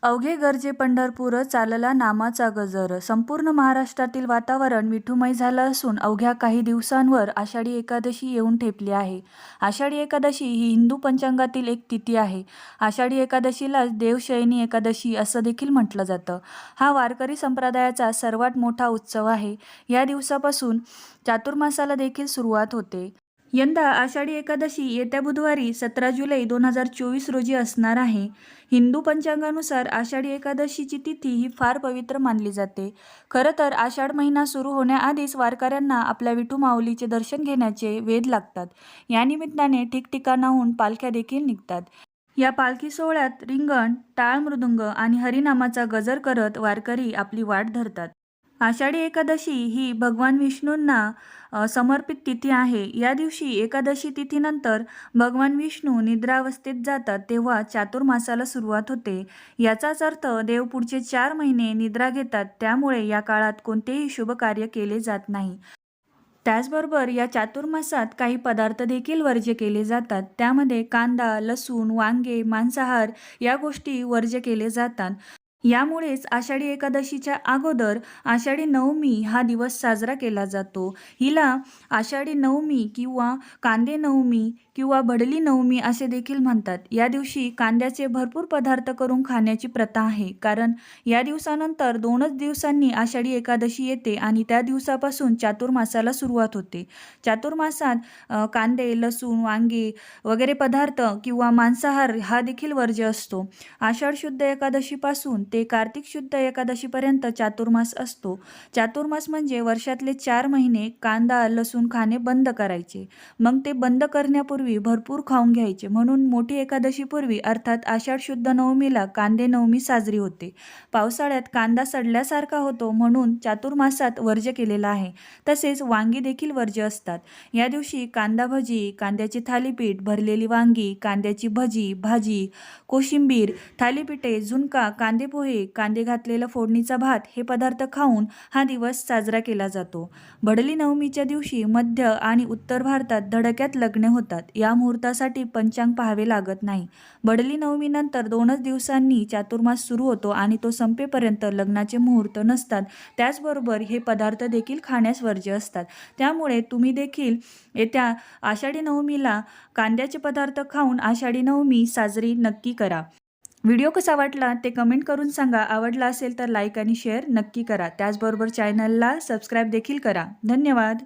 अवघे गरजे पंढरपूर चालला नामाचा गजर. संपूर्ण महाराष्ट्रातील वातावरण विठुमय झालं असून अवघ्या काही दिवसांवर आषाढी एकादशी येऊन ठेपली आहे. आषाढी एकादशी ही हिंदू पंचांगातील एक तिथी आहे. आषाढी एकादशीलाच देवशयनी एकादशी असं देखील म्हटलं जातं. हा वारकरी संप्रदायाचा सर्वात मोठा उत्सव आहे. या दिवसापासून चातुर्मासाला देखील सुरुवात होते. यंदा आषाढी एकादशी येत्या बुधवारी 17 जुलै 2024 रोजी असणार आहे. हिंदू पंचांगानुसार आषाढी एकादशीची तिथी ही फार पवित्र मानली जाते. खरं तर आषाढ महिना सुरू होण्याआधीच वारकऱ्यांना आपल्या विठू माऊलीचे दर्शन घेण्याचे वेध लागतात. या निमित्ताने ठिकठिकाणाहून पालख्या देखील निघतात. या पालखी सोहळ्यात रिंगण, टाळ मृदुंग आणि हरिनामाचा गजर करत वारकरी आपली वाट धरतात. आषाढी एकादशी ही भगवान विष्णूंना समर्पित तिथी आहे. या दिवशी एकादशी तिथीनंतर भगवान विष्णू निद्रावस्थेत जातात तेव्हा चातुर्मासाला सुरुवात होते. याचाच अर्थ देव पुढचे 4 महिने निद्रा घेतात. त्यामुळे या काळात कोणतेही शुभ कार्य केले जात नाही. त्याचबरोबर या चातुर्मासात काही पदार्थ देखील वर्ज्य केले जातात. त्यामध्ये कांदा, लसूण, वांगे, मांसाहार या गोष्टी वर्ज्य केले जातात. यामुळेच आषाढी एकादशीच्या अगोदर आषाढी नवमी हा दिवस साजरा केला जातो. हिला आषाढी नवमी किंवा कांदे नवमी किंवा भडली नवमी असे देखील म्हणतात. या दिवशी कांद्याचे भरपूर पदार्थ करून खाण्याची प्रथा आहे. कारण या दिवसानंतर 2च दिवसांनी आषाढी एकादशी येते आणि त्या दिवसापासून चातुर्मासाला सुरुवात होते. चातुर्मासात कांदे, लसूण, वांगे वगैरे पदार्थ किंवा मांसाहार हा देखील वर्ज्य असतो. आषाढ शुद्ध एकादशीपासून ते कार्तिक शुद्ध एकादशीपर्यंत चातुर्मास असतो. चातुर्मास म्हणजे वर्षातले 4 महिने कांदा, लसूण खाणे बंद करायचे. मग ते बंद करण्यापूर्वी भरपूर खाऊन घ्यायचे. म्हणून मोठी एकादशीपूर्वी अर्थात आषाढ शुद्ध नवमीला कांदे नवमी साजरी होते. पावसाळ्यात कांदा सडल्यासारखा होतो म्हणून चातुर्मासात वर्ज्य केलेला आहे. तसेच वांगी देखील वर्ज्य असतात. या दिवशी कांदा भजी, कांद्याचे थालीपीठ, भरलेली वांगी, कांद्याची भजी, भाजी, कोशिंबीर, थालीपीठे, झुणका, कांदे पोहे, कांदे घातलेला फोडणीचा भात हे पदार्थ खाऊन हा दिवस साजरा केला जातो. भडली नवमीच्या दिवशी मध्य आणि उत्तर भारतात धडक्यात लग्ने होतात. या मुहूर्तासाठी पंचांग पाहावे लागत नाही. भडली नवमीनंतर 2च दिवसांनी चातुर्मास सुरू होतो आणि तो संपेपर्यंत लग्नाचे मुहूर्त नसतात. त्याचबरोबर हे पदार्थ देखील खाण्यास वर्ज्य असतात. त्यामुळे तुम्ही देखील येत्या आषाढी नवमीला कांद्याचे पदार्थ खाऊन आषाढी नवमी साजरी नक्की करा. व्हिडिओ कसा वाटला ते कमेंट करून सांगा. आवडला असेल तर लाईक आणि शेअर नक्की करा. त्याचबरोबर चॅनलला सबस्क्राईब देखील करा. धन्यवाद.